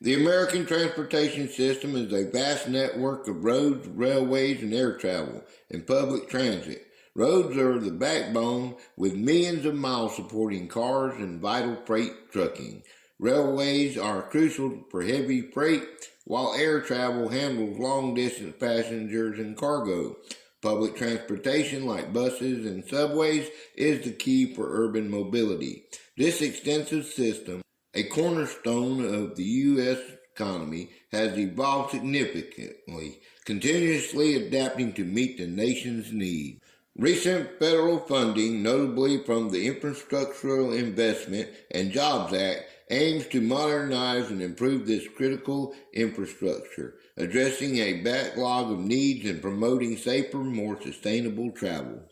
The American transportation system is a vast network of roads, railways, and air travel and public transit. Roads are the backbone, with millions of miles supporting cars and vital freight trucking. Railways are crucial for heavy freight, while air travel handles long distance passengers and cargo. Public transportation, like buses and subways, is the key for urban mobility. This extensive system, a cornerstone of the U.S. economy, has evolved significantly, continuously adapting to meet the nation's needs. Recent federal funding, notably from the Infrastructural Investment and Jobs Act, aims to modernize and improve this critical infrastructure, addressing a backlog of needs and promoting safer, more sustainable travel.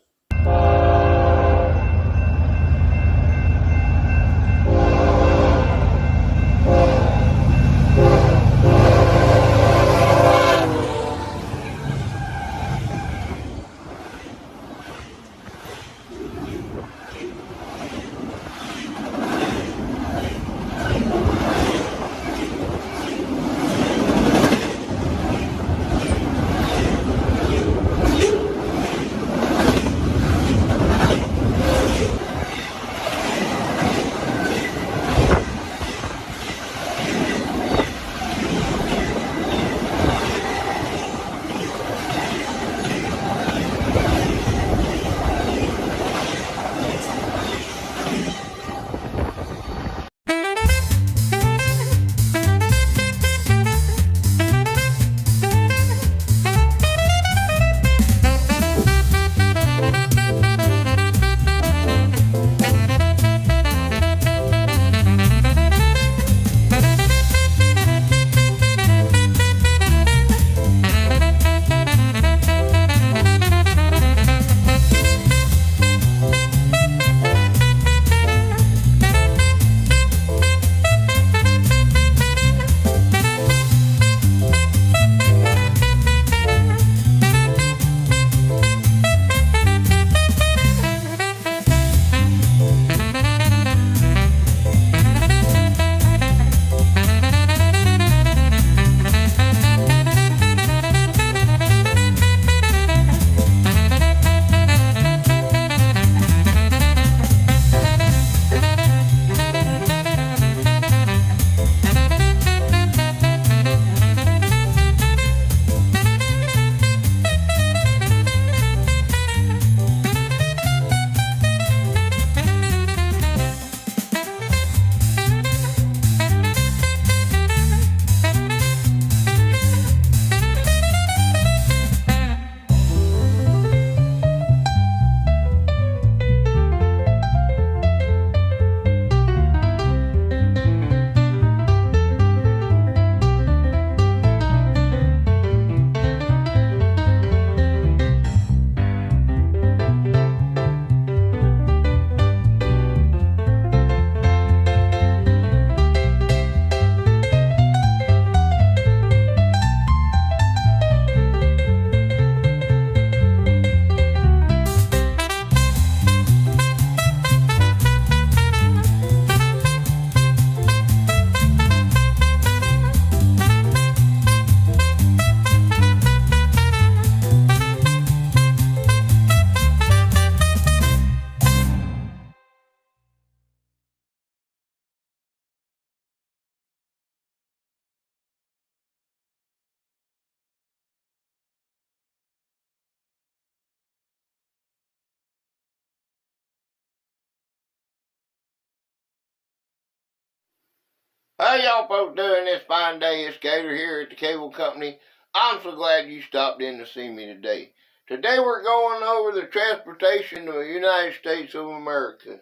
How y'all folks doing this fine day? It's Gator here at the Cable Company. I'm so glad you stopped in to see me today. Today we're going over the transportation of the United States of America.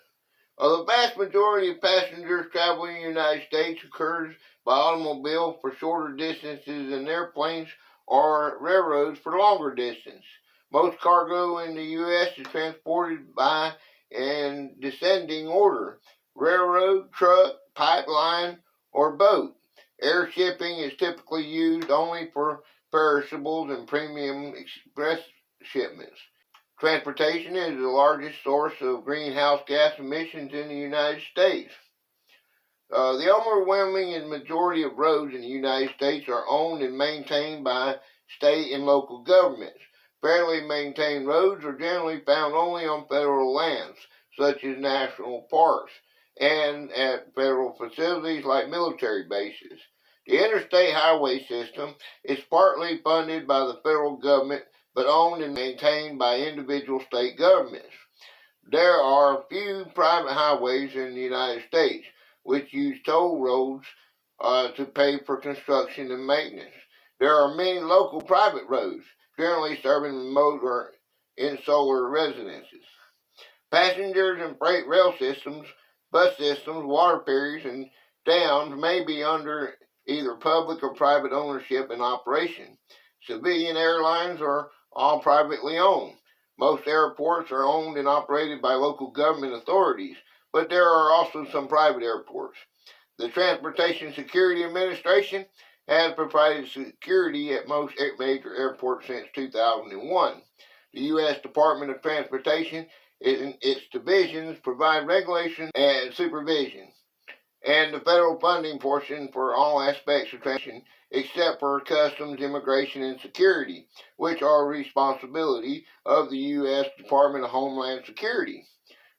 The vast majority of passengers traveling in the United States occurs by automobile for shorter distances and airplanes or railroads for longer distance. Most cargo in the U.S. is transported by in descending order: railroad, truck, pipeline, or boat. Air shipping is typically used only for perishables and premium express shipments. Transportation is the largest source of greenhouse gas emissions in the United States. The overwhelming majority of roads in the United States are owned and maintained by state and local governments. Federally maintained roads are generally found only on federal lands, such as national parks, and at federal facilities like military bases. The interstate highway system is partly funded by the federal government, but owned and maintained by individual state governments. There are few private highways in the United States, which use toll roads to pay for construction and maintenance. There are many local private roads, generally serving remote or insular residences. Passengers and freight rail systems, bus systems, water ferries, and dams may be under either public or private ownership and operation. Civilian airlines are all privately owned. Most airports are owned and operated by local government authorities, but there are also some private airports. The Transportation Security Administration has provided security at most major airports since 2001. The U.S. Department of Transportation and its divisions provide regulation and supervision, and the federal funding portion for all aspects of transportation except for customs, immigration, and security, which are responsibility of the U.S. Department of Homeland Security.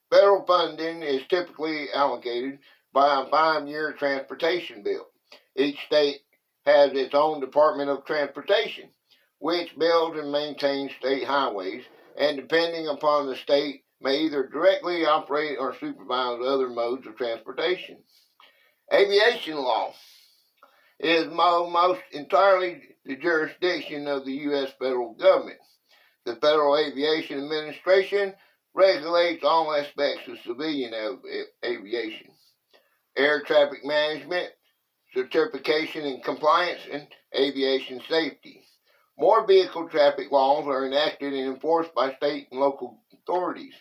Federal funding is typically allocated by a 5-year transportation bill. Each state has its own Department of Transportation, which builds and maintains state highways, and depending upon the state, may either directly operate or supervise other modes of transportation. Aviation law is most entirely the jurisdiction of the U.S. federal government. The Federal Aviation Administration regulates all aspects of civilian aviation: air traffic management, certification and compliance, and aviation safety. More vehicle traffic laws are enacted and enforced by state and local authorities,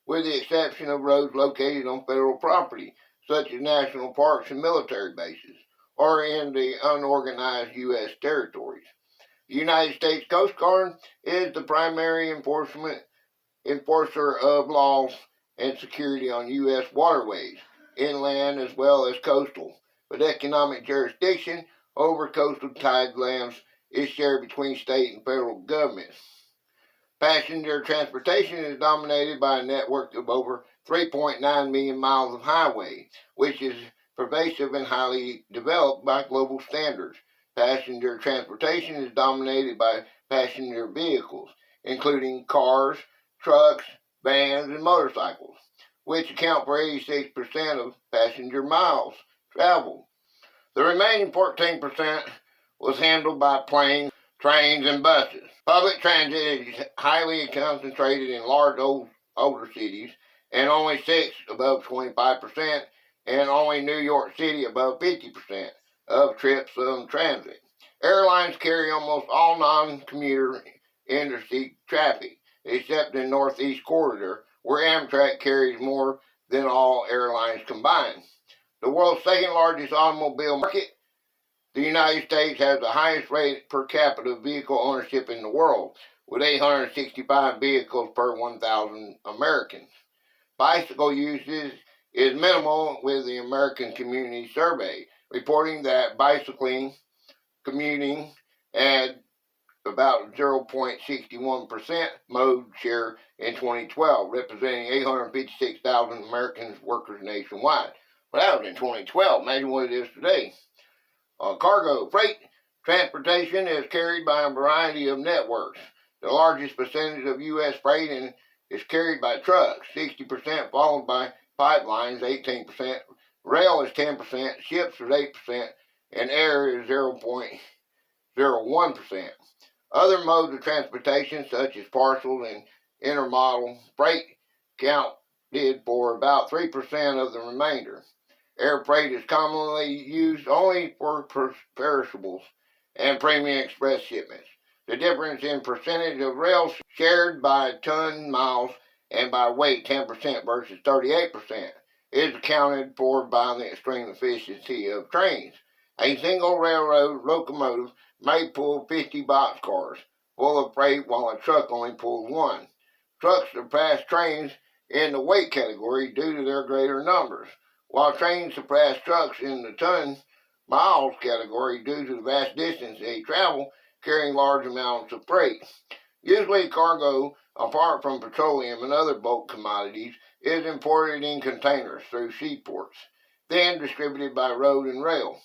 with the exception of roads located on federal property, such as national parks and military bases, or in the unorganized U.S. territories. The United States Coast Guard is the primary enforcer of laws and security on U.S. waterways, inland as well as coastal, but economic jurisdiction over coastal tidelands is shared between state and federal governments. Passenger transportation is dominated by a network of over 3.9 million miles of highway, which is pervasive and highly developed by global standards. Passenger transportation is dominated by passenger vehicles, including cars, trucks, vans, and motorcycles, which account for 86% of passenger miles traveled. The remaining 14% was handled by planes, trains, and buses. Public transit is highly concentrated in large older cities, and only 6 above 25%, and only New York City above 50% of trips on transit. Airlines carry almost all non-commuter interstate traffic, except in Northeast Corridor, where Amtrak carries more than all airlines combined. The world's second largest automobile market, the United States has the highest rate per capita vehicle ownership in the world, with 865 vehicles per 1,000 Americans. Bicycle usage is minimal, with the American Community Survey reporting that bicycling commuting had about 0.61% mode share in 2012, representing 856,000 American workers nationwide. Well, that was in 2012. Imagine what it is today. Cargo freight transportation is carried by a variety of networks. The largest percentage of U.S. freight is carried by trucks, 60%, followed by pipelines, 18%. Rail is 10%, ships is 8%, and air is 0.01%. Other modes of transportation, such as parcels and intermodal freight, counted for about 3% of the remainder. Air freight is commonly used only for perishables and premium express shipments. The difference in percentage of rail shared by ton miles and by weight, 10% versus 38%, is accounted for by the extreme efficiency of trains. A single railroad locomotive may pull 50 boxcars full of freight, while a truck only pulls 1. Trucks surpass trains in the weight category due to their greater numbers, while trains surpass trucks in the ton miles category due to the vast distance they travel carrying large amounts of freight. Usually cargo, apart from petroleum and other bulk commodities, is imported in containers through seaports, then distributed by road and rail.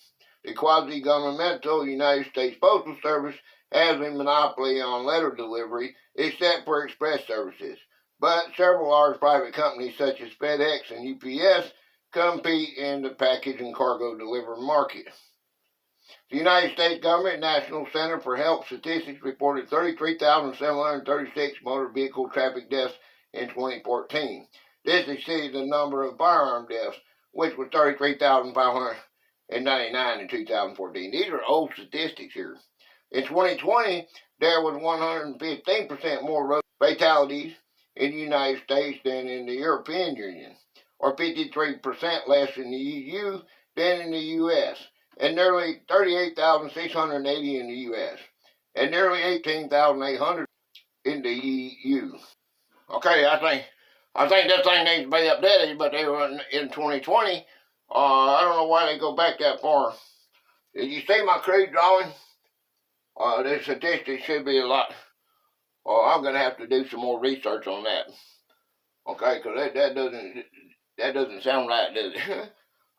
The quasi-governmental United States Postal Service has a monopoly on letter delivery, except for express services. But several large private companies such as FedEx and UPS compete in the package and cargo delivery market. The United States Government National Center for Health Statistics reported 33,736 motor vehicle traffic deaths in 2014. This exceeded the number of firearm deaths, which was 33,599 in 2014. These are old statistics here. In 2020, there was 115% more road fatalities in the United States than in the European Union, or 53% less in the EU than in the U.S., and nearly 38,680 in the U.S., and nearly 18,800 in the EU. Okay, I think this thing needs to be updated, but they were in 2020. I don't know why they go back that far. Did you see my crude drawing? The statistics should be a lot. I'm gonna have to do some more research on that. Okay, because that doesn't sound right, does it?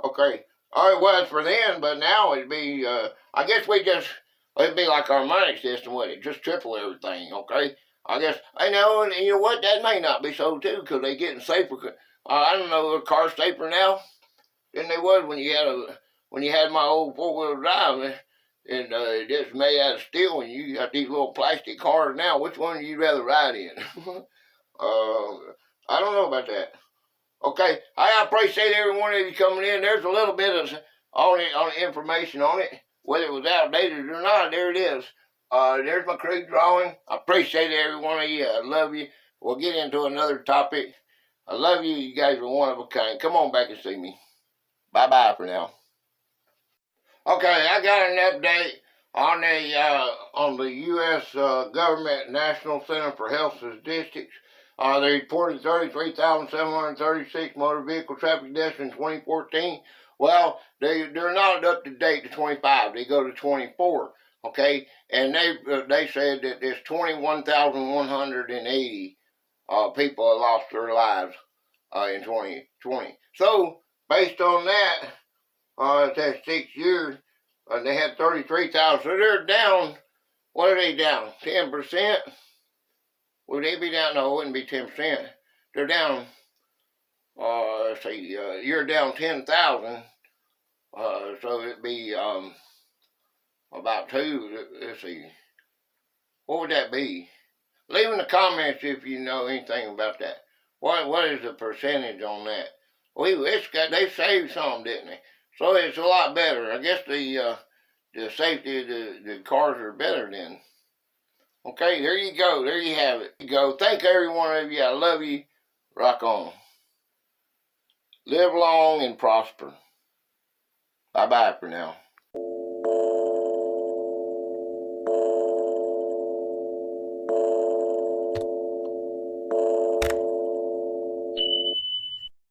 Okay. Oh, it was for then, but now it'd be, I guess it'd be like our money system, wouldn't it? Just triple everything, okay? I guess, I know, and you know what, that may not be so too, because they're getting safer. I don't know, are cars safer now than they was when you had my old four-wheel drive, and it's made out of steel, and you got these little plastic cars now. Which one would you rather ride in? I don't know about that. Okay, I appreciate every one of you coming in. There's a little bit of on the information on it, whether it was outdated or not. There it is. There's my crude drawing. I appreciate every one of you. I love you. We'll get into another topic. I love you. You guys are one of a kind. Come on back and see me. Bye-bye for now. Okay, I got an update on the U.S. Government National Center for Health Statistics. They reported 33,736 motor vehicle traffic deaths in 2014. Well, they're not up to date to 25. They go to 24. Okay, and they said that there's 21,180 people have lost their lives in 2020. So based on that, that's 6 years, they had 33,000. So they're down. What are they down? 10%? Would they be down? No, it wouldn't be 10%. They're down, let's see, you're down 10,000. So it'd be about 2, let's see. What would that be? Leave in the comments if you know anything about that. What is the percentage on that? They saved some, didn't they? So it's a lot better. I guess the safety of the cars are better then. Okay, there you go. There you have it. Thank every one of you. I love you. Rock on. Live long and prosper. Bye-bye for now.